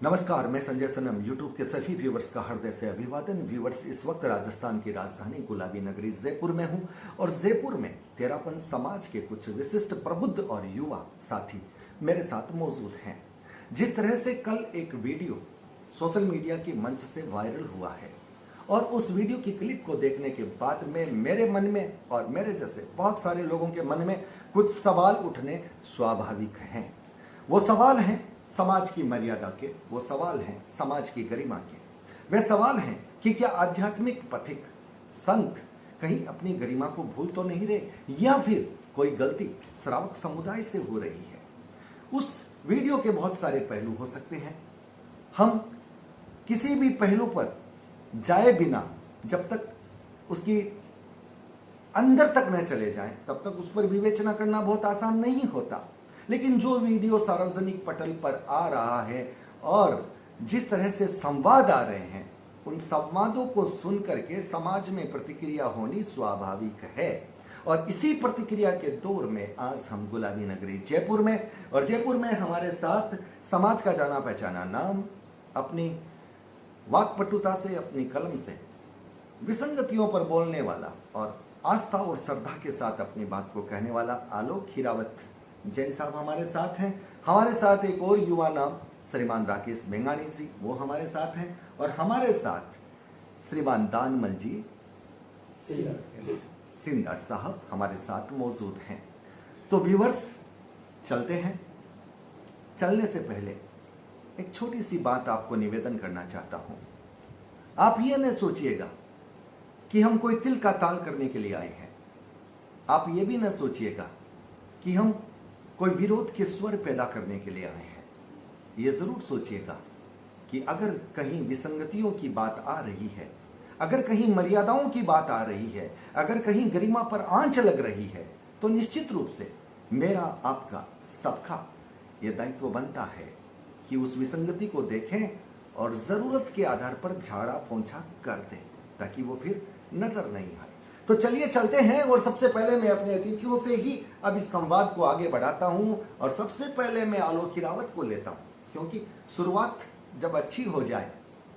नमस्कार, मैं संजय सनम। यूट्यूब के सभी व्यूवर्स का हृदय से अभिवादन। व्यूवर्स, इस वक्त राजस्थान की राजधानी गुलाबी नगरी जयपुर में हूं और जयपुर में तेरापन समाज के कुछ विशिष्ट प्रबुद्ध और युवा साथी मेरे साथ मौजूद हैं। जिस तरह से कल एक वीडियो सोशल मीडिया के मंच से वायरल हुआ है और उस वीडियो की क्लिप को देखने के बाद में मेरे मन में और मेरे जैसे बहुत सारे लोगों के मन में कुछ सवाल उठने स्वाभाविक हैं। वो सवाल हैं समाज की मर्यादा के, वो सवाल हैं समाज की गरिमा के, वे सवाल हैं कि क्या आध्यात्मिक पथिक संत कहीं अपनी गरिमा को भूल तो नहीं रहे या फिर कोई गलती श्रावक समुदाय से हो रही है। उस वीडियो के बहुत सारे पहलू हो सकते हैं। हम किसी भी पहलू पर जाए बिना जब तक उसकी अंदर तक न चले जाएं तब तक उस पर विवेचना करना बहुत आसान नहीं होता। लेकिन जो वीडियो सार्वजनिक पटल पर आ रहा है और जिस तरह से संवाद आ रहे हैं, उन संवादों को सुन करके समाज में प्रतिक्रिया होनी स्वाभाविक है। और इसी प्रतिक्रिया के दौर में आज हम गुलाबी नगरी जयपुर में, और जयपुर में हमारे साथ समाज का जाना पहचाना नाम, अपनी वाक्पटुता से, अपनी कलम से विसंगतियों पर बोलने वाला और आस्था और श्रद्धा के साथ अपनी बात को कहने वाला आलोक हीरावत जैन साहब हमारे साथ हैं। हमारे साथ एक और युवा नाम श्रीमान राकेश बेंगानी जी, वो हमारे साथ हैं। और हमारे साथ श्रीमान दानमल जी सिंदर साहब हमारे साथ मौजूद हैं। तो व्यूअर्स, चलते हैं। चलने से पहले एक छोटी सी बात आपको निवेदन करना चाहता हूं। आप ये न सोचिएगा कि हम कोई तिल का ताल करने के लिए आए हैं। आप ये भी न सोचिएगा कि हम कोई विरोध के स्वर पैदा करने के लिए आए हैं। ये जरूर सोचिएगा कि अगर कहीं विसंगतियों की बात आ रही है, अगर कहीं मर्यादाओं की बात आ रही है, अगर कहीं गरिमा पर आंच लग रही है, तो निश्चित रूप से मेरा, आपका, सबका यह दायित्व बनता है कि उस विसंगति को देखें और जरूरत के आधार पर झाड़ा पोंछा कर दें ताकि वो फिर नजर नहीं आए। तो चलिए चलते हैं। और सबसे पहले मैं अपने अतिथियों से ही अब इस संवाद को आगे बढ़ाता हूं और सबसे पहले मैं आलोक हीरावत को लेता हूं, क्योंकि शुरुआत जब अच्छी हो जाए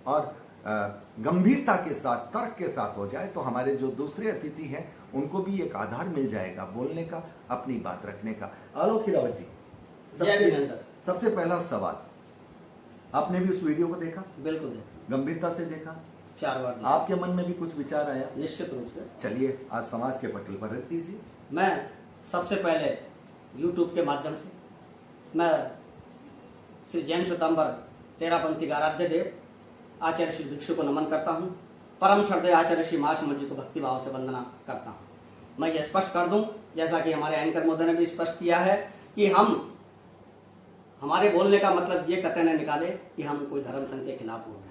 और गंभीरता के साथ, तर्क के साथ हो जाए तो हमारे जो दूसरे अतिथि हैं उनको भी एक आधार मिल जाएगा बोलने का, अपनी बात रखने का। आलोक हीरावत जी, सबसे पहला सवाल, आपने भी उस वीडियो को देखा? बिल्कुल देखा, गंभीरता से देखा, 4 बार देखा। आपके मन में भी कुछ विचार आया? निश्चित रूप से। चलिए आज समाज के पटल पर रख दीजिए। मैं सबसे पहले YouTube के माध्यम से मैं श्री जैन श्वेतांबर तेरापंथी का आराध्य देव आचार्य श्री भिक्षु को नमन करता हूँ। परम श्रद्धेय आचार्य श्री महासमझ जी को भक्ति भाव से वंदना करता हूँ। मैं ये स्पष्ट कर दूं, जैसा कि हमारे एंकर महोदय ने भी स्पष्ट किया है कि हमारे बोलने का मतलब ये कतई न निकाले कि हम कोई धर्म संघ के खिलाफ बोल रहे हैं।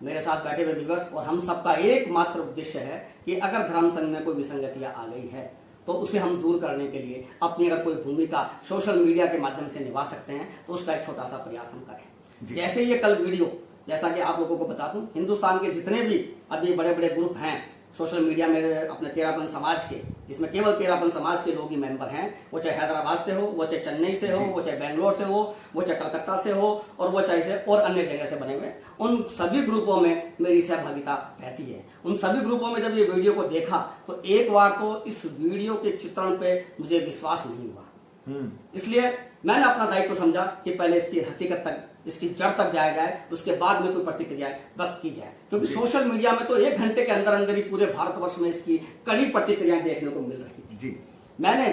मेरे साथ बैठे हुए व्यूअर्स और हम सबका एकमात्र उद्देश्य है कि अगर धर्म संघ में कोई विसंगतियां आ गई है तो उसे हम दूर करने के लिए अपनी अगर कोई भूमिका सोशल मीडिया के माध्यम से निभा सकते हैं तो उसका एक छोटा सा प्रयास हम करें। जैसे ये कल वीडियो, जैसा कि आप लोगों को बता दूं, हिंदुस्तान के जितने भी अभी बड़े बड़े ग्रुप हैं सोशल मीडिया में अपने तेरापन समाज के, जिसमें केवल तेरापन समाज के लोग ही मेंबर हैं, वो चाहे हैदराबाद से हो, वो चाहे चेन्नई से हो, वो चाहे बेंगलोर से हो, वो चाहे कलकत्ता से हो और वो चाहे से और अन्य जगह से बने हुए, उन सभी ग्रुपों में मेरी सहभागिता रहती है। उन सभी ग्रुपों में जब ये वीडियो को देखा तो एक बार तो इस वीडियो के चित्रण पे मुझे विश्वास नहीं हुआ। इसलिए मैंने अपना दायित्व समझा कि पहले इसकी हकीकत तक, इसकी जड़ तक जाया जाए, उसके बाद में कोई प्रतिक्रिया व्यक्त की जाए, क्योंकि सोशल मीडिया में तो 1 घंटे के अंदर अंदर ही पूरे भारतवर्ष में इसकी कड़ी प्रतिक्रियाएं देखने को मिल रही थी। मैंने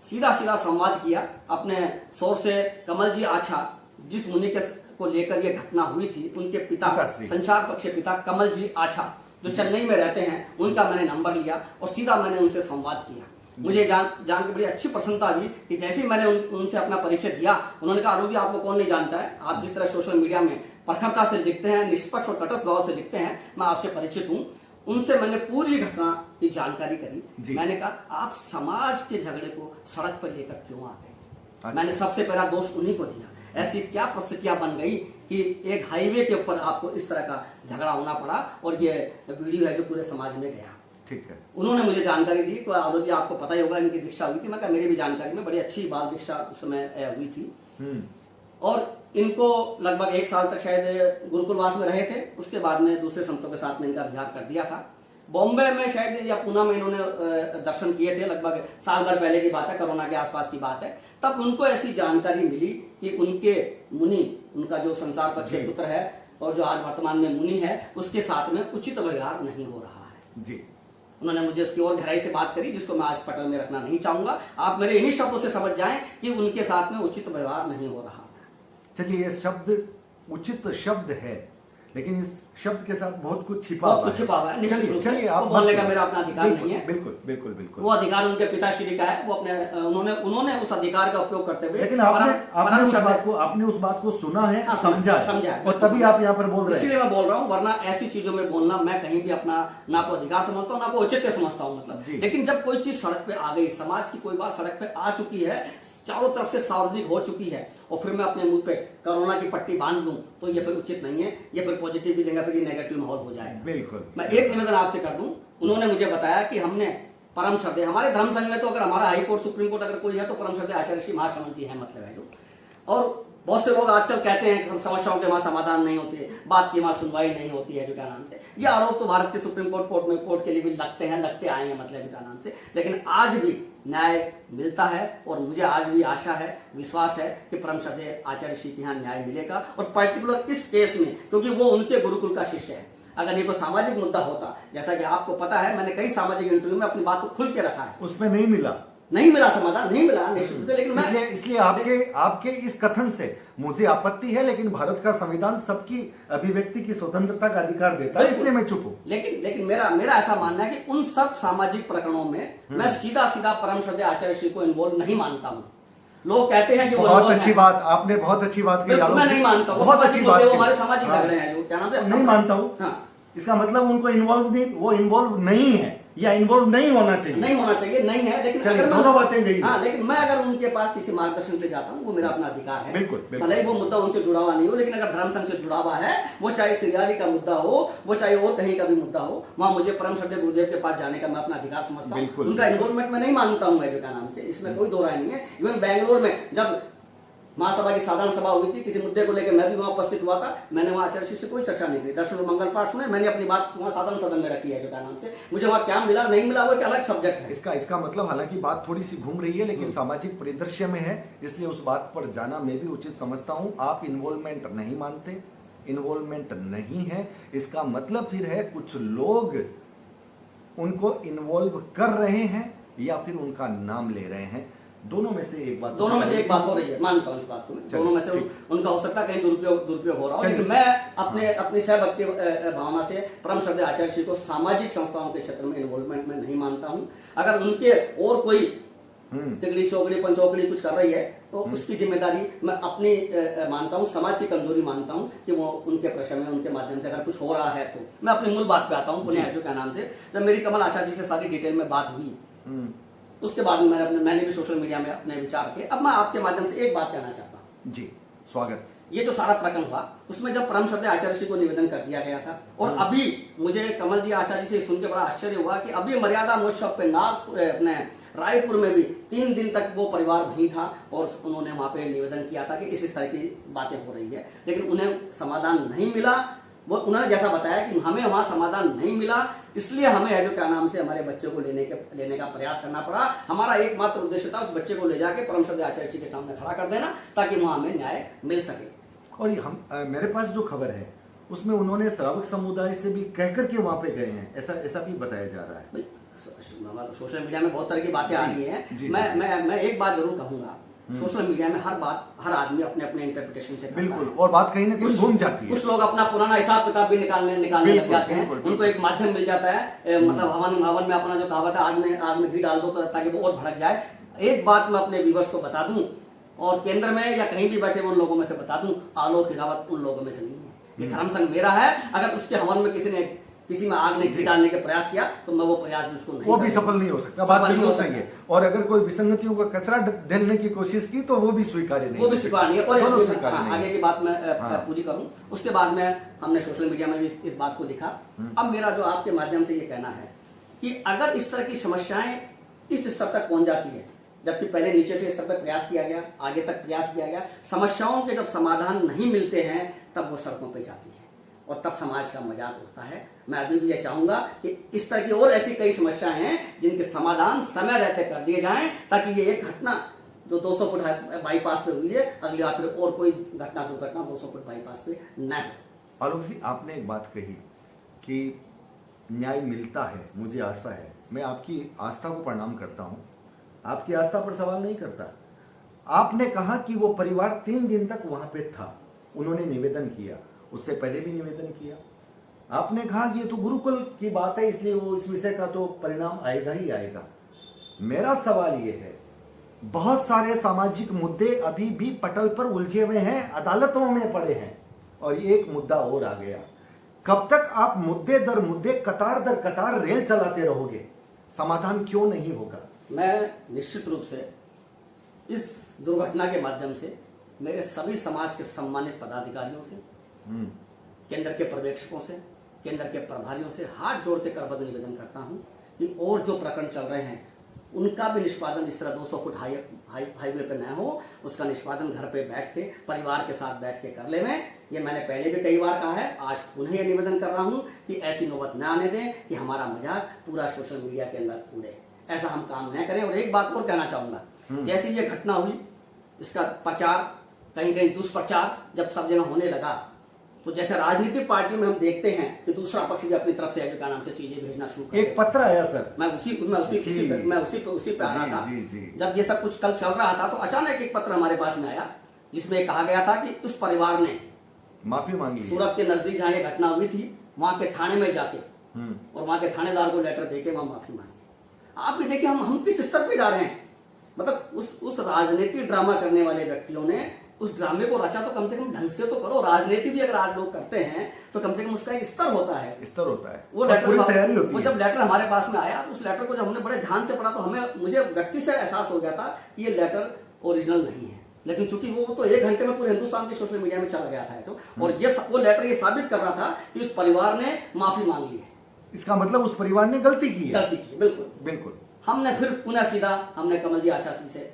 सीधा सीधा संवाद किया अपने सोर्स से। कमल जी आछा, जिस मुनि को लेकर यह घटना हुई थी, उनके पिता, संचार पक्ष के पिता कमल जी आछा जो चेन्नई में रहते हैं, उनका मैंने नंबर लिया और सीधा मैंने उनसे संवाद किया। मुझे जान के बड़ी अच्छी प्रसन्नता हुई कि जैसे ही मैंने उनसे अपना परिचय दिया, उन्होंने कहा, आलोक जी आपको कौन नहीं जानता है, आप जिस तरह सोशल मीडिया में प्रखरता से लिखते हैं, निष्पक्ष और तटस्थ भाव से लिखते हैं, मैं आपसे परिचित हूँ। उनसे मैंने पूरी घटना की जानकारी करी। मैंने कहा आप समाज के झगड़े को सड़क पर लेकर क्यों आ गए? मैंने सबसे पहला दोष उन्हीं को दिया। ऐसी क्या परिस्थितियां बन गई कि एक हाईवे के ऊपर आपको इस तरह का झगड़ा होना पड़ा और ये वीडियो है जो पूरे समाज में गया। ठीक है। उन्होंने मुझे जानकारी दी कि आलोक जी आपको पता ही होगा इनकी दीक्षा हुई थी। मैं कहा मेरी भी जानकारी में बड़ी अच्छी बाल दीक्षा उस समय हुई थी। और इनको लगभग 1 साल तक शायद गुरुकुलवास में रहे थे। उसके बाद में दूसरे संतों के साथ में इनका विहार कर दिया था। बॉम्बे में शायद या पूना में इन्होंने दर्शन किए थे, लगभग साल भर पहले की बात है, कोरोना के आसपास की बात है। तब उनको ऐसी जानकारी मिली कि उनके मुनि, उनका जो संसार पक्षी पुत्र है और जो आज वर्तमान में मुनि है, उसके साथ में उचित व्यवहार नहीं हो रहा है जी। उन्होंने मुझे उसकी और गहराई से बात करी, जिसको मैं आज पटल में रखना नहीं चाहूंगा। आप मेरे इन्हीं शब्दों से समझ जाएं कि उनके साथ में उचित व्यवहार नहीं हो रहा था। चलिए, ये शब्द उचित शब्द है, लेकिन इस शब्द के साथ बहुत कुछ छिपा हुआ है। निश्चित रूप से चलिए, आप बोलने का मेरा अपना अधिकार नहीं है। बिल्कुल बिल्कुल बिल्कुल। वो अधिकार उनके पिताश्री का है। वो अपने उन्होंने उस अधिकार का उपयोग करते हुए, लेकिन आपने उस बात को सुना है, समझा है, और तभी आप यहाँ पर बोल रहे हैं। इसलिए मैं बोल रहा हूँ, वरना ऐसी चीजों में बोलना मैं कहीं भी अपना ना तो अधिकार समझता हूँ, ना को औचित्य समझता हूँ, मतलब। लेकिन जब कोई चीज सड़क पे आ गई, समाज की कोई बात सड़क पे आ चुकी है, चारों तरफ से सार्वजनिक हो चुकी है, और फिर मैं अपने मुंह पे कोरोना की पट्टी बांध दूं, तो ये फिर उचित नहीं है। ये फिर पॉजिटिव की जगह फिर ये नेगेटिव माहौल हो जाएगा। बिल्कुल। मैं एक निवेदन आपसे कर दूं, उन्होंने मुझे बताया कि हमने परम श्रद्धेय, हमारे धर्म संघ में तो अगर हमारा हाई कोर्ट सुप्रीम कोर्ट अगर कोई है तो परम श्रद्धेय आचार्य श्री महाश्रमण जी है, मतलब है जो। और बहुत से लोग आजकल कहते हैं कि समस्याओं के वहां समाधान नहीं होती है, बात की वहां सुनवाई नहीं होती है, जो क्या नाम से, ये आरोप तो भारत के सुप्रीम कोर्ट के लिए भी लगते आए हैं, मतलब जो क्या नाम से। लेकिन आज भी न्याय मिलता है, और मुझे आज भी आशा है, विश्वास है कि परम श्रद्धेय आचार्य श्री के यहाँ न्याय मिलेगा। और पर्टिकुलर इस केस में, क्योंकि वो उनके गुरुकुल का शिष्य है, अगर ये कोई सामाजिक मुद्दा होता, जैसा कि आपको पता है, मैंने कई सामाजिक इंटरव्यू में अपनी बात को खुल के रखा है, उसमें नहीं मिला समाधान, नहीं मिला निश्चित रूप से। लेकिन इसलिए आपके इस कथन से मुझे आपत्ति है, लेकिन भारत का संविधान सबकी अभिव्यक्ति की स्वतंत्रता का अधिकार देता है, इसलिए मैं चुप हूं। लेकिन मेरा ऐसा मानना है कि उन सब सामाजिक प्रकरणों में मैं सीधा परम श्रद्धेय आचार्य श्री को इन्वॉल्व नहीं मानता हूँ। लोग कहते हैं कि बहुत अच्छी बात, आपने बहुत अच्छी बात कही। मैं नहीं मानता हूँ, बहुत अच्छी बात, वो हमारे सामाजिक झगड़े हैं, जो क्या नाम है, नहीं मानता हूँ। हाँ, इसका मतलब उनको इन्वॉल्व नहीं है, या इन्वॉल्व नहीं होना चाहिए, नहीं है। लेकिन अगर दोनों बातें गई, हाँ, लेकिन मैं अगर उनके पास किसी मार्गदर्शन के लिए जाता हूँ, वो मेरा अपना अधिकार है। बिल्कुल। भले ही वो मुद्दा उनसे जुड़ा हुआ नहीं हो, लेकिन अगर धर्म संघ से जुड़ा हुआ है, वो चाहे सिरियारी का मुद्दा हो, वो चाहे और कहीं का भी मुद्दा हो, वहां मुझे परम श्रद्धेय गुरुदेव के पास जाने का मैं अपना अधिकार समझता हूँ। उनका इन्वॉल्वमेंट में नहीं मानता हूँ, जो क्या नाम से, इसमें कोई दो राय नहीं है। इवन बैंगलोर में जब महासभा की साधारण सभा हुई थी, किसी मुद्दे को लेकर मैं भी वहां उपस्थित हुआ था, मैंने वहां आचार्य श्री से कोई चर्चा नहीं की, दर्शन और मंगल पाठ सुने, मैंने अपनी बात वहां साधारण सदन में रखी है, जो क्या नाम से। मुझे वहां क्या मिला नहीं मिला वो एक अलग सब्जेक्ट है। इसका मतलब, हालांकि बात थोड़ी सी घूम रही है, लेकिन सामाजिक परिदृश्य में है, इसलिए उस बात पर जाना मैं भी उचित समझता हूं। आप इन्वॉल्वमेंट नहीं मानते, इन्वॉल्वमेंट नहीं है, इसका मतलब फिर है कुछ लोग उनको इन्वॉल्व कर रहे हैं या फिर उनका नाम ले रहे हैं। दोनों में से एक बात हो रही है, मानता हूँ इस बात को। दोनों में से उनका हो सकता है कहीं दुरुपयोग हो रहा हो, लेकिन मैं अपनी सहभक्ति भावना से परम श्रद्धेय आचार्य श्री को सामाजिक संस्थाओं के क्षेत्र में इन्वॉल्वमेंट में नहीं मानता हूँ। अगर उनके और कोई तिगड़ी चौकड़ी पंचौकड़ी कुछ कर रही है, तो उसकी जिम्मेदारी मैं अपनी मानता हूँ, समाज की कमजोरी मानता हूँ कि वो उनके प्रश्न में, उनके माध्यम से अगर कुछ हो रहा है तो। मैं अपनी मूल बात पे आता हूँ, पुनः जो क्या नाम से, जब मेरी कमल आचार्य जी से सारी डिटेल में बात हुई, उसके बाद मैंने भी सोशल मीडिया में अपने विचार किए। अब मैं आपके माध्यम से एक बात कहना चाहता हूँ जी, स्वागत। ये जो सारा प्रकरण हुआ, उसमें जब परम श्रद्धेय आचार्य श्री को निवेदन कर दिया गया था, और अभी मुझे कमल जी आचार्य से सुन के बड़ा आश्चर्य हुआ कि अभी मर्यादा महोत्सव पे अपने रायपुर में भी 3 दिन तक वो परिवार वहीं था, और उन्होंने वहां पे निवेदन किया था कि इस तरह की बातें हो रही है, लेकिन उन्हें समाधान नहीं मिला। वो उन्होंने जैसा बताया कि हमें वहां समाधान नहीं मिला, इसलिए हमें जो क्या नाम से हमारे बच्चे को लेने का प्रयास करना पड़ा। हमारा एकमात्र उद्देश्य था उस बच्चे को ले जाके परम श्रद्धेय आचार्य जी के सामने खड़ा कर देना, ताकि वहां हमें न्याय मिल सके। और मेरे पास जो खबर है उसमें उन्होंने श्रावक समुदाय से भी कहकर के वहां पे गए हैं, ऐसा भी बताया जा रहा है। सोशल मीडिया में बहुत तरह की बातें आ रही हैं। मैं एक बात जरूर कहूंगा, सोशल मीडिया में हर आदमी अपने अपने इंटरप्रिटेशन से बिल्कुल, और बात कहीं ना कहीं घूम जाती है। कुछ लोग अपना पुराना हिसाब किताब भी निकालने लग जाते हैं, उनको एक माध्यम मिल जाता है, मतलब हवन में अपना जो कहावत है, आग में घी डाल दो तो ताकि वो और भड़क जाए। एक बात मैं अपने व्यूअर्स को बता दूं, और केंद्र में या कहीं भी बैठे उन लोगों में से बता दूं, आलोक हिरावत उन लोगों में से नहीं है। ये धर्म संघ मेरा है, अगर उसके हवन में किसी में आग ने घी डालने के प्रयास किया, तो मैं वो प्रयास भी उसको नहीं, वो भी सफल नहीं हो सकता, बात नहीं हो सकती है। और अगर कोई विसंगतियों का कचरा ढेलने की कोशिश की, तो वो भी स्वीकार्य नहीं, वो भी स्वीकार नहीं है। और आगे की बात मैं पूरी करूं, उसके बाद में हमने सोशल मीडिया में भी इस बात को लिखा। अब मेरा जो आपके माध्यम से ये कहना है कि अगर इस तरह की समस्याएं इस स्तर तक पहुंच जाती है, जबकि पहले नीचे से स्तर पर प्रयास किया गया, आगे तक प्रयास किया गया। समस्याओं के जब समाधान नहीं मिलते हैं तब वो सड़कों पे जाती है और तब समाज का मजाक उठता है। मैं अभी भी ये चाहूंगा कि इस तरह की और ऐसी कई समस्याएं हैं जिनके समाधान समय रहते कर दिए जाएं, ताकि ये एक घटना जो 200 फुट बाईपास पे हुई है, अगली बार फिर और कोई घटना दुर्घटना 200 फुट बाईपास पे न हो। आलोक जी, आपने एक बात कही कि न्याय मिलता है, मुझे आशा है। मैं आपकी आस्था को प्रणाम करता हूं, आपकी आस्था पर सवाल नहीं करता। आपने कहा कि वो परिवार 3 दिन तक वहां पे था, उन्होंने निवेदन किया, उससे पहले भी निवेदन किया। आपने कहा कि ये तो गुरुकुल की बात है, इसलिए वो इस विषय का तो परिणाम आएगा ही आएगा। मेरा सवाल ये है, बहुत सारे सामाजिक मुद्दे अभी भी पटल पर उलझे हुए हैं, अदालतों में पड़े हैं, और एक मुद्दा और आ गया। कब तक आप मुद्दे दर मुद्दे, कतार दर कतार रेल चलाते रहोगे? समाधान क्यों नहीं होगा? मैं निश्चित रूप से इस दुर्घटना के माध्यम से मेरे सभी समाज के सम्मानित पदाधिकारियों से, केंद्र के पर्यवेक्षकों से, केंद्र के प्रभारियों से हाथ जोड़ के करबद्ध निवेदन करता हूं कि और जो प्रकरण चल रहे हैं उनका भी निष्पादन इस तरह 200 फुट हाईवे पे न हो, उसका निष्पादन घर पे बैठ के, परिवार के साथ बैठ के कर ले। ये मैंने पहले भी कई बार कहा है, आज पुनः यह निवेदन कर रहा हूं कि ऐसी नौबत न आने दें कि हमारा मजाक पूरा सोशल मीडिया के अंदर उड़े। ऐसा हम काम न करें। और एक बात और कहना चाहूंगा, जैसे ये घटना हुई, इसका प्रचार कहीं कहीं दुष्प्रचार जब सब जगह होने लगा, तो जैसे राजनीतिक पार्टियों में हम देखते हैं कि दूसरा पक्ष भी अपनी तरफ से क्या नाम से चीजें भेजना शुरू कर एक पत्र आया सर, मैं उसी पे आ रहा था। जब ये सब कुछ कल चल रहा था तो अचानक एक पत्र हमारे पास में आया जिसमें कहा गया था कि उस परिवार ने माफी मांगी, सूरत के नजदीक जहां ये घटना हुई थी वहां के थाने में जाके और वहां के थानेदार को लेटर देके वहां माफी मांगी। आप भी देखिए हम किस स्तर पे जा रहे हैं। मतलब उस राजनीतिक ड्रामा करने वाले व्यक्तियों ने उस ड्रामे को रचा, तो कम से कम ढंग से तो करो। राजनीति भी अगर आज लोग करते हैं तो कम से कम उसका एक स्तर होता है, स्तर होता है, वो लेटर पूरी तैयारी होती वो है। जब लेटर हमारे पास में आया तो उस लेटर को जब हमने बड़े ध्यान से पढ़ा तो मुझे व्यक्ति से एहसास हो गया था कि ये लेटर ओरिजिनल नहीं है। लेकिन चूंकि वो तो 1 घंटे में पूरे हिंदुस्तान के सोशल मीडिया में चला गया था तो, और वो लेटर ये साबित कर रहा था कि उस परिवार ने माफी मांग ली है। इसका मतलब उस परिवार ने गलती की है। बिल्कुल बिल्कुल। हमने फिर पुनः सीधा हमने कमल जी आशा सिंह से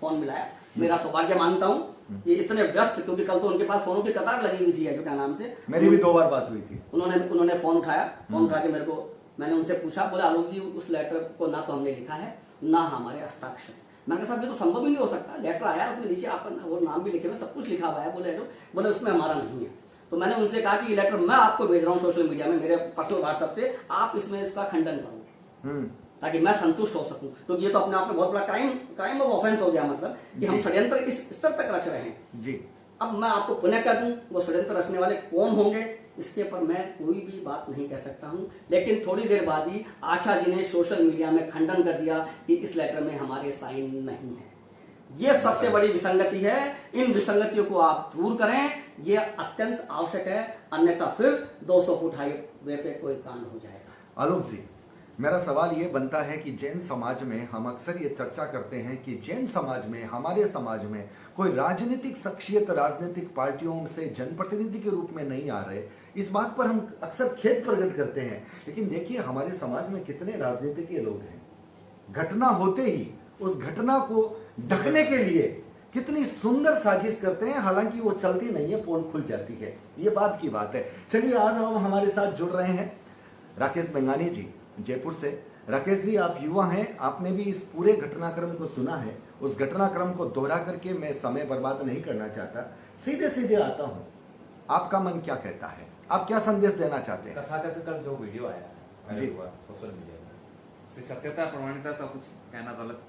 फोन मिलाया। मेरा सौभाग्य मानता हूँ ये इतने व्यस्त, क्योंकि कल तो उनके पास फोनों की कतार लगी हुई थी, जो क्या नाम से, मेरी भी 2 बार बात हुई थी। उन्होंने फोन उठाया, फोन उठा के मैंने उनसे पूछा, बोले आलोक जी उस लेटर को ना तो हमने लिखा है ना हमारे हस्ताक्षर। मैंने कहा साहब ये तो संभव ही नहीं हो सकता, लेटर आया उसमें नीचे आपका वो नाम भी लिखे हुए, सब कुछ लिखा हुआ है। बोले उसमें हमारा नहीं है। तो मैंने उनसे कहा कि ये लेटर मैं आपको भेज रहा हूँ सोशल मीडिया में, मेरे पर्सनल व्हाट्सएप से, आप इसमें इसका खंडन करोगे ताकि मैं संतुष्ट हो सकूं, क्योंकि ये तो अपने आप में बहुत बड़ा क्राइम ऑफ ऑफेंस हो गया। मतलब कि हम षड्यंत्र इस स्तर तक रच रहे हैं जी। अब मैं आपको पुनः कह दूं वो षड्यंत्र रचने वाले कौन होंगे इसके पर मैं कोई भी बात नहीं कह सकता हूं। लेकिन थोड़ी देर बाद ही आशा जी ने सोशल मीडिया में खंडन कर दिया कि इस लेटर में हमारे साइन नहीं है। ये सबसे बड़ी विसंगति है। इन विसंगतियों को आप दूर करें, ये अत्यंत आवश्यक है, अन्यथा फिर 200 फुट हाईवे पे कोई कांड हो जाएगा। आलोक जी, मेरा सवाल ये बनता है कि जैन समाज में हम अक्सर ये चर्चा करते हैं कि जैन समाज में, हमारे समाज में कोई राजनीतिक शख्सियत राजनीतिक पार्टियों से जनप्रतिनिधि के रूप में नहीं आ रहे। इस बात पर हम अक्सर खेद प्रकट करते हैं, लेकिन देखिए हमारे समाज में कितने राजनीतिक लोग हैं। घटना होते ही उस घटना को ढकने के लिए कितनी सुंदर साजिश करते हैं, हालांकि वो चलती नहीं है, पोल खुल जाती है। ये बात की बात है। चलिए आज हम हमारे साथ जुड़ रहे हैं राकेश बेंगानी जी जयपुर से। राकेश जी, आप युवा हैं, आपने भी इस पूरे घटनाक्रम को सुना है। उस घटनाक्रम को दोहरा करके मैं समय बर्बाद नहीं करना चाहता, सीधे सीधे आता हूं, आपका मन क्या कहता है, आप क्या संदेश देना चाहते हैं? कथाकथित कल जो वीडियो आया जी सोशल मीडिया में, उसकी सत्यता प्रमाणिकता तो कुछ कहना तो अलग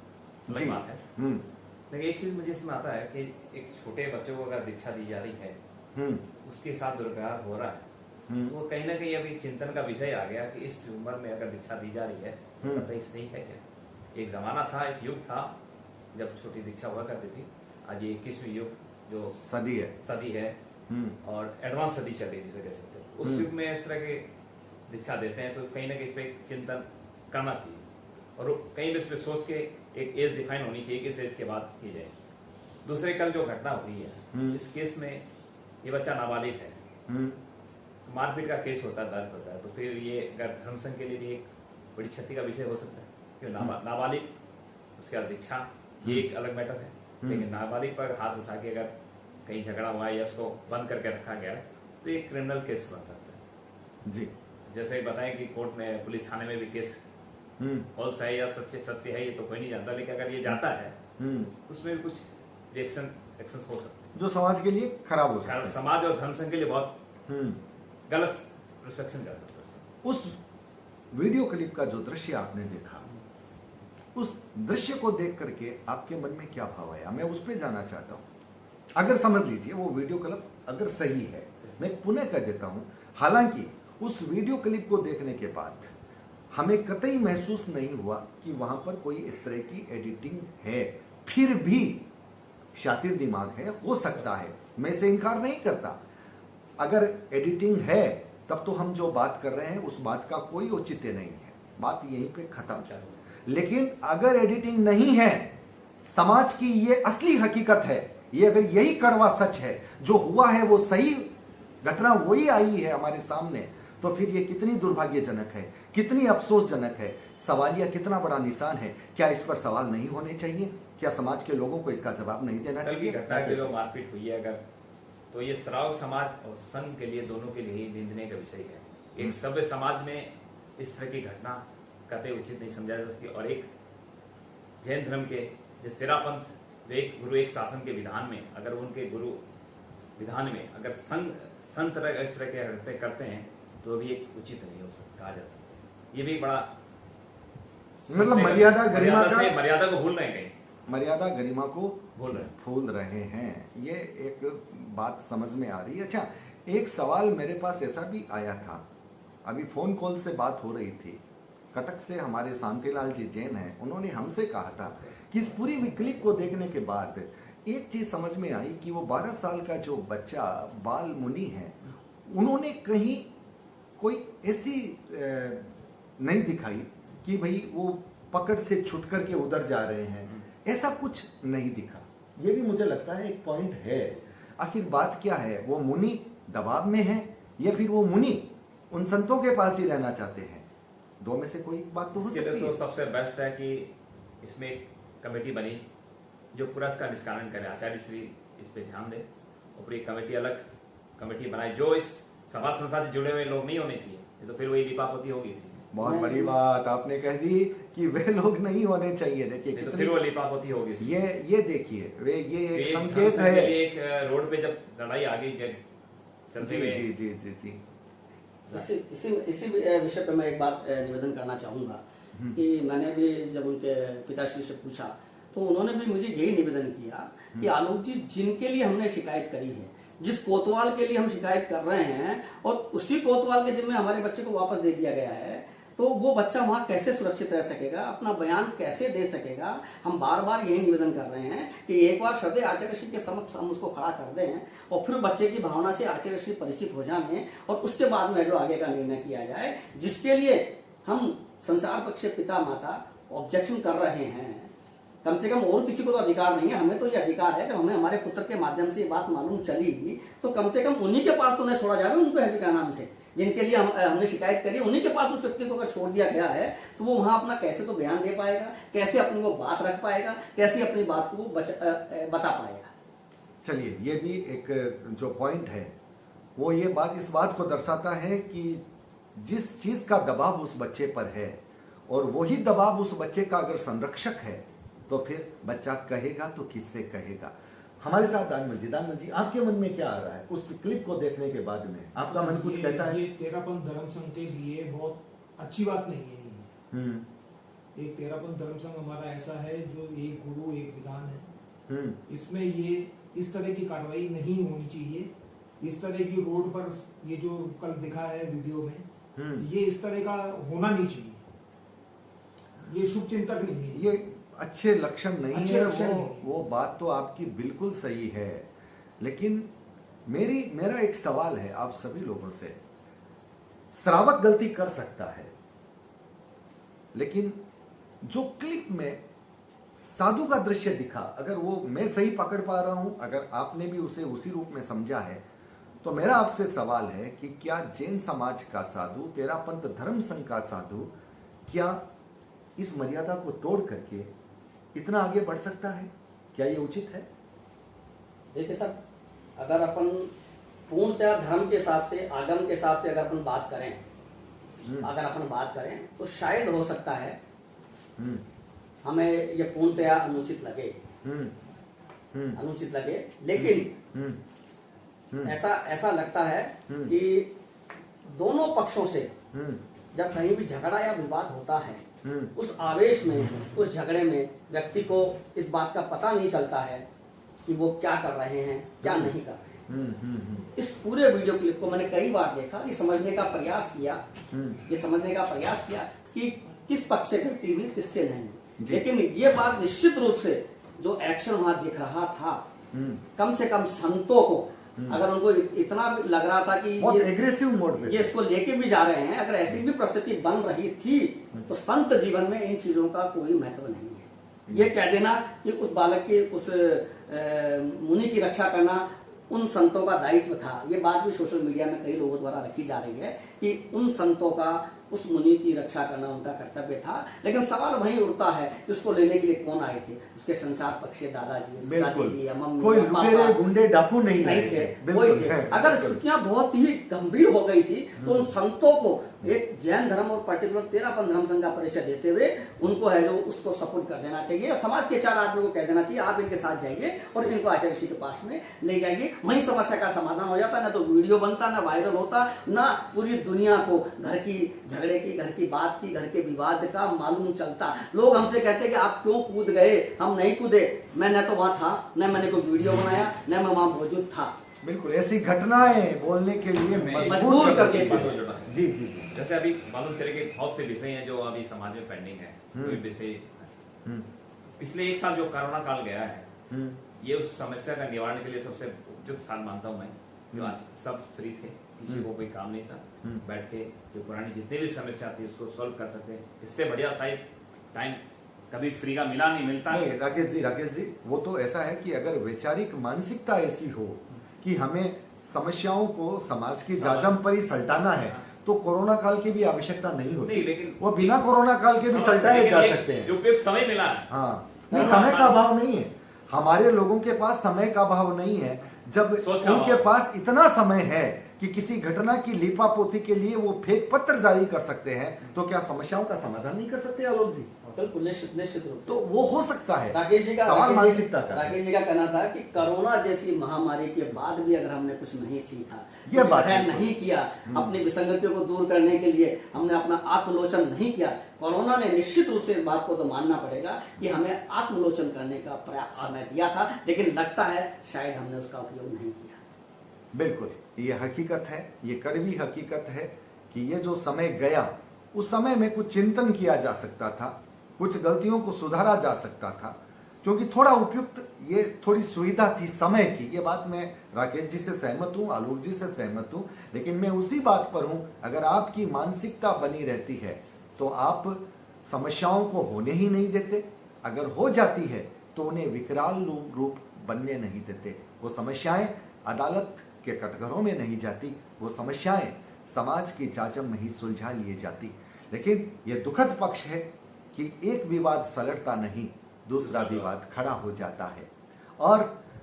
बात है। लेकिन एक चीज मुझे इसमें आता है कि एक छोटे बच्चों को अगर दीक्षा दी जा रही है, उसके साथ दुर्व्यवहार हो रहा है, वो कहीं ना कहीं अभी चिंतन का विषय आ गया कि इस उम्र में अगर दीक्षा दी जा रही है तो कहीं सही है क्या? एक जमाना था, एक युग था जब छोटी दीक्षा हुआ करती थी। आज ये 21वीं युग जो सदी है और एडवांस सदी चल रही है जिसे कह सकते हैं, उस युग में इस तरह के दीक्षा देते हैं तो कहीं ना कहीं इस पर चिंतन करना चाहिए और कहीं भी इस पर सोच के एक एज डिफाइन होनी चाहिए कि इस एज के बाद की जाए। दूसरे कल जो घटना हुई है इस केस में ये बच्चा नाबालिग है, मारपीट का केस होता है, दर्ज होता है, तो फिर ये अगर धर्म संघ के लिए भी एक बड़ी क्षति का विषय हो सकता है कि नाबालिग उसके बाद दीक्षा ये एक अलग मैटर है। लेकिन नाबालिग पर हाथ उठा के अगर कहीं झगड़ा हुआ या उसको बंद करके रखा गया तो ये क्रिमिनल केस बन सकता है जी। जैसे बताएं कि कोर्ट में, पुलिस थाने में भी केस फॉल्स है या सत्य है, ये तो कोई नहीं जानता, लेकिन अगर ये जाता है उसमें भी कुछ रिएक्शन हो सकते हैं जो समाज के लिए खराब हो सकता है, समाज और धर्म संघ के लिए बहुत गलत रिफ्लेक्शन कर सकता है। उस वीडियो क्लिप का जो दृश्य आपने देखा, उस दृश्य को देख करके आपके मन में क्या भाव आया, मैं उस पर जाना चाहता हूं। अगर समझ लीजिए वो वीडियो क्लिप अगर सही है, मैं पुनः कह देता हूं, हालांकि उस वीडियो क्लिप को देखने के बाद हमें कतई महसूस नहीं हुआ कि वहां पर कोई इस तरह की एडिटिंग है, फिर भी शातिर दिमाग है, हो सकता है, मैं इसे इनकार नहीं करता। अगर एडिटिंग है तब तो हम जो बात कर रहे हैं उस बात का कोई औचित्य नहीं है, बात यहीं पे खत्म। लेकिन अगर एडिटिंग नहीं है, समाज की ये असली हकीकत है, ये अगर यही कड़वा सच है, जो हुआ है वो सही घटना वही आई है हमारे सामने, तो फिर ये कितनी दुर्भाग्यजनक है, कितनी अफसोसजनक है, सवालिया कितना बड़ा निशान है। क्या इस पर सवाल नहीं होने चाहिए? क्या समाज के लोगों को इसका जवाब नहीं देना चाहिए? घटना के जो मारपीट हुई है अगर, तो ये श्राव समाज और संघ के लिए, दोनों के लिए ही निंदनीय का विषय है। एक सभ्य समाज में इस तरह की घटना कतई उचित नहीं समझा जा सकती। और एक जैन धर्म के जिस तेरापंथ एक गुरु एक शासन के विधान में, अगर उनके गुरु विधान में अगर संत इस तरह के हरकतें करते हैं तो भी एक उचित नहीं हो सकता, कहा जा सकता। ये भी बड़ा मतलब मर्यादा गरिमा का, मर्यादा को भूल रहे हैं, कहीं मर्यादा गरिमा को भूल रहे हैं। ये एक बात समझ में आ रही है। अच्छा, एक सवाल मेरे पास ऐसा भी आया था, अभी फोन कॉल से बात हो रही थी, कटक से हमारे शांतिलाल जी जैन हैं, उन्होंने हमसे कहा था कि इस पूरी क्लिप को देखने के बाद एक चीज समझ में आई कि वो 12 साल का जो बच्चा बाल मुनि है, उन्होंने कहीं कोई ऐसी नहीं दिखाई कि भाई वो पकड़ से छुट करके उधर जा रहे हैं, ऐसा कुछ नहीं दिखा। ये भी मुझे लगता है एक पॉइंट है। आखिर बात क्या है, वो मुनि दबाव में है या फिर वो मुनि उन संतों के पास ही रहना चाहते हैं? दो में से कोई बात तो हो सकती है। तो सबसे बेस्ट है कि इसमें एक कमेटी बनी जो पुरस्कार निष्कारण करे, आचार्य श्री इस पे ध्यान दे और पूरी कमेटी, अलग कमेटी बनाए जो इस सभा संस्था से जुड़े हुए लोग नहीं होने चाहिए, तो फिर वही लिपापोती होगी। बहुत बड़ी बात आपने कह दी कि वे लोग नहीं होने चाहिए। देखिए तो फिर वो लिपापोती होगी। ये देखिए, वे ये एक संकेत है। एक रोड पे जब लड़ाई आ गई चलते हुए, जी इसी विषय पे मैं एक बात निवेदन करना चाहूंगा कि मैंने भी जब उनके पिताश्री से पूछा तो उन्होंने भी मुझे यही निवेदन किया कि आलोक जी, जिनके लिए हमने शिकायत करी है, जिस कोतवाल के लिए हम शिकायत कर रहे हैं और उसी कोतवाल के जिम्मे हमारे बच्चे को वापस दे दिया गया है, तो वो बच्चा वहां कैसे सुरक्षित रह सकेगा, अपना बयान कैसे दे सकेगा। हम बार बार यही निवेदन कर रहे हैं कि एक बार श्रद्धेय आचार्य श्री के समक्ष हम उसको खड़ा कर दें और फिर बच्चे की भावना से आचार्य श्री परिचित हो जाएं और उसके बाद में जो आगे का निर्णय किया जाए, जिसके लिए हम संसार पक्ष पिता माता ऑब्जेक्शन कर रहे हैं। कम से कम और किसी को तो अधिकार नहीं है, हमें तो ये अधिकार है। जब हमें हमारे पुत्र के माध्यम से ये बात मालूम चली तो कम से कम उन्हीं के पास तो नहीं छोड़ा जाए, उनको हकीका नाम से जिनके लिए हमने शिकायत करी, उन्हीं के पास उस व्यक्ति को अगर छोड़ दिया गया है तो वो वहां अपना कैसे तो बयान दे पाएगा, कैसे अपनी वो बात रख पाएगा, कैसे अपनी बात को बता पाएगा। चलिए, ये भी एक जो पॉइंट है वो ये बात इस बात को दर्शाता है कि जिस चीज का दबाव उस बच्चे पर है और वही दबाव उस बच्चे का अगर संरक्षक है तो फिर बच्चा कहेगा तो किससे कहेगा। हमारे साथ दानमल जी, आपके मन में क्या आ रहा है उस क्लिप को देखने के बाद में? आपका मन कुछ कहता है? ये तेरापंथ धर्म संघ के लिए बहुत अच्छी बात नहीं है। एक तेरापंथ धर्म संघ हमारा ऐसा है जो एक गुरु एक विधान है, इसमें ये इस तरह की कार्रवाई नहीं होनी चाहिए। इस तरह की रोड पर ये जो कल दिखा है वीडियो में, ये इस तरह का होना नहीं चाहिए। ये शुभ चिंतक नहीं है, ये अच्छे लक्षण नहीं है। वो बात तो आपकी बिल्कुल सही है, लेकिन मेरा एक सवाल है आप सभी लोगों से। श्रावक गलती कर सकता है, लेकिन जो क्लिप में साधु का दृश्य दिखा, अगर वो मैं सही पकड़ पा रहा हूं, अगर आपने भी उसे उसी रूप में समझा है, तो मेरा आपसे सवाल है कि क्या जैन समाज का साधु, तेरापंथ धर्म संघ का साधु, क्या इस मर्यादा को तोड़ करके इतना आगे बढ़ सकता है? क्या ये उचित है? देखिए सर, अगर अपन पूर्णतः धर्म के हिसाब से, आगम के हिसाब से अगर अपन बात करें, तो शायद हो सकता है हमें ये पूर्णतः अनुचित लगे, लेकिन ऐसा लगता है कि दोनों पक्षों से जब कहीं भी झगड़ा या विवाद होता है, उस आवेश में, उस झगड़े में व्यक्ति को इस बात का पता नहीं चलता है कि वो क्या कर रहे हैं, क्या नहीं कर रहे हैं। इस पूरे वीडियो क्लिप को मैंने कई बार देखा, ये समझने का प्रयास किया कि किस पक्ष से गलती हुई, किससे नहीं। लेकिन ये बात निश्चित रूप से जो एक्शन वहां दिख रहा था, कम से कम संतों को, अगर उनको इतना लग रहा था कि बहुत एग्रेसिव मोड में ये इसको लेके भी जा रहे हैं, अगर ऐसी भी परिस्थिति बन रही थी, तो संत जीवन में इन चीजों का कोई महत्व नहीं है। ये कह देना कि उस बालक की, उस मुनि की रक्षा करना उन संतों का दायित्व था, ये बात भी सोशल मीडिया में कई लोगों द्वारा रखी जा रही है कि उन संतों का, उस मुनि की रक्षा करना उनका कर्तव्य था। लेकिन सवाल वहीं उठता है कि उसको लेने के लिए कौन आए थे? उसके संचार पक्ष के दादाजी, दादी जी या मम्मी, कोई लुटेरे गुंडे डाकू नहीं थे, वही थे। अगर स्थितियां बहुत ही गंभीर हो गई थी तो उन संतों को एक जैन धर्म और पर्टिकुलर तेरापन धर्म संघ का परिचय देते हुए उनको है जो उसको सपोर्ट कर देना चाहिए, और समाज के 4 आदमी को कह देना चाहिए आप इनके साथ जाइए और इनको आचार्य ऋषि के पास में ले जाइए। वहीं समस्या का समाधान हो जाता, ना तो वीडियो बनता, ना वायरल होता, ना पूरी दुनिया को घर की झगड़े की, घर की बात की, घर के विवाद का मालूम चलता। लोग हमसे कहते कि आप क्यों कूद गए? हम नहीं कूदे, मैं न तो वहां था, न मैंने कोई वीडियो बनाया, न मैं वहां मौजूद था। बिल्कुल, ऐसी घटनाएं बोलने के लिए मजबूर करके जी। जैसे अभी मालूम चले कि बहुत से विषय हैं जो अभी समाज में पेंडिंग है, कोई विषय पिछले 1 साल जो कोरोना काल गया है, ये उस समस्या का निवारण के लिए सबसे उपयुक्त साल मानता हूँ मैं। जो आज सब फ्री थे, किसी को कोई काम नहीं था, बैठ के जो पुरानी जितनी भी समस्या थी उसको सॉल्व कर सकते हैं। इससे बढ़िया शायद टाइम कभी फ्री का नहीं मिलता नहीं। राकेश जी, वो तो ऐसा है कि अगर वैचारिक मानसिकता ऐसी हो कि हमें समस्याओं को समाज की जाजम पर ही सलटाना है, तो कोरोना काल की भी आवश्यकता नहीं होती। नहीं, लेकिन वो बिना कोरोना काल के भी सलटाए जा सकते हैं। उपयुक्त समय मिला है। हाँ, नहीं, समय का अभाव नहीं है, हमारे लोगों के पास समय का अभाव नहीं है। जब उनके पास इतना समय है कि किसी घटना की लीपापोती के लिए वो फेक पत्र जारी कर सकते हैं, तो क्या समस्याओं का समाधान नहीं कर सकते आलोक जी? बिल्कुल, निश्चित रूप तो वो हो सकता है। राकेश जी का राकेश जी का कहना था कि कोरोना जैसी महामारी के बाद भी अगर हमने कुछ नहीं सीखा, ये बात नहीं किया, अपनी विसंगतियों को दूर करने के लिए हमने अपना आत्मलोचन नहीं किया, कोरोना ने निश्चित रूप से इस बात को तो मानना पड़ेगा कि हमें आत्मलोचन करने का पर्याप्त समय दिया था, लेकिन लगता है शायद हमने उसका उपयोग नहीं किया। बिल्कुल, ये हकीकत है, ये कड़वी हकीकत है कि ये जो समय गया, उस समय में कुछ चिंतन किया जा सकता था, कुछ गलतियों को सुधारा जा सकता था, क्योंकि थोड़ा उपयुक्त ये थोड़ी सुविधा थी समय की। ये बात मैं राकेश जी से सहमत हूँ, आलोक जी से सहमत हूँ, लेकिन मैं उसी बात पर हूँ, अगर आपकी मानसिकता बनी रहती है तो आप समस्याओं को होने ही नहीं देते, अगर हो जाती है तो उन्हें विकराल रूप बनने नहीं देते। वो समस्याएं अदालत के कटघरों में नहीं जाती, वो समस्याएं समाज की जाजम में ही सुलझा लिए जाती। लेकिन ये दुखद पक्ष है कि एक विवाद सलटता नहीं, दूसरा विवाद खड़ा हो जाता है। और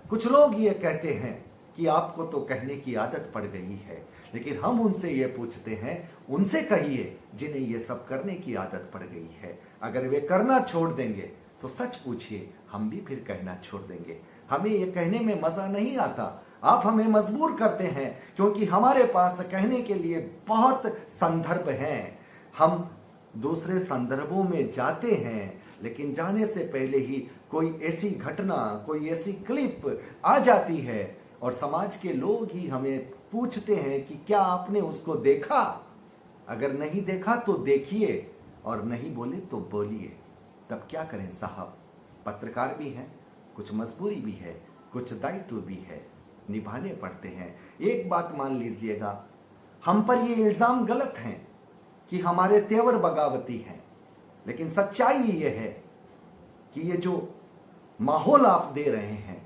कुछ लोग ये कहते हैं कि आपको तो कहने की आदत पड़ गई है, लेकिन हम उनसे ये पूछते हैं, उनसे कहिए जिन्हें ये सब करने की आदत पड़ गई है। अगर वे करना छोड़ देंगे तो सच पूछिए, हम भी फिर कहना छोड़ देंगे। हमें ये कहने में मजा नहीं आता, आप हमें मजबूर करते हैं, क्योंकि हमारे पास कहने के लिए बहुत संदर्भ हैं। हम दूसरे संदर्भों में जाते हैं, लेकिन जाने से पहले ही कोई ऐसी घटना, कोई ऐसी क्लिप आ जाती है और समाज के लोग ही हमें पूछते हैं कि क्या आपने उसको देखा? अगर नहीं देखा तो देखिए, और नहीं बोले तो बोलिए। तब क्या करें साहब, पत्रकार भी हैं, कुछ मजबूरी भी है, कुछ दायित्व भी है, निभाने पड़ते हैं। एक बात मान लीजिएगा, हम पर ये इल्जाम गलत हैं कि हमारे तेवर बगावती हैं, लेकिन सच्चाई ये है कि ये जो माहौल आप दे रहे हैं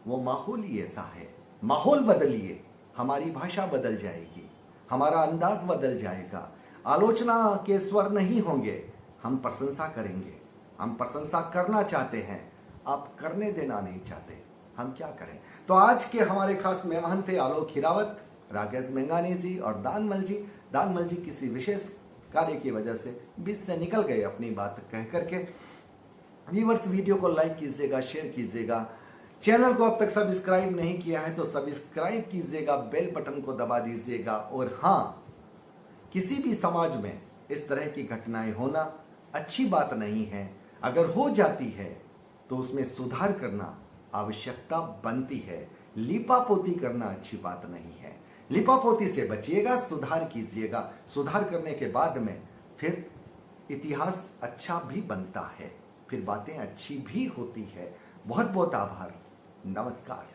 वो माहौल ही ऐसा है। माहौल बदलिए, हमारी भाषा बदल जाएगी, हमारा अंदाज बदल जाएगा, आलोचना के स्वर नहीं होंगे, हम प्रशंसा करेंगे, हम प्रशंसा करना चाहते हैं, आप करने देना नहीं चाहते, हम क्या करें। तो आज के हमारे खास मेहमान थे आलोक हिरावत, राकेश मेंगानी जी और दानमल जी। दानमल जी किसी विशेष कार्य की वजह से बीच से निकल गए अपनी बात कह करके। व्यूअर्स, वीडियो को लाइक कीजिएगा, शेयर कीजिएगा, चैनल को अब तक सब्सक्राइब नहीं किया है तो सब्सक्राइब कीजिएगा, बेल बटन को दबा दीजिएगा। और हाँ, किसी भी समाज में इस तरह की घटनाएं होना अच्छी बात नहीं है। अगर हो जाती है तो उसमें सुधार करना आवश्यकता बनती है। लीपापोती करना अच्छी बात नहीं है। लीपापोती से बचिएगा, सुधार कीजिएगा। सुधार करने के बाद में फिर इतिहास अच्छा भी बनता है, फिर बातें अच्छी भी होती है। बहुत बहुत आभार, नमस्कार।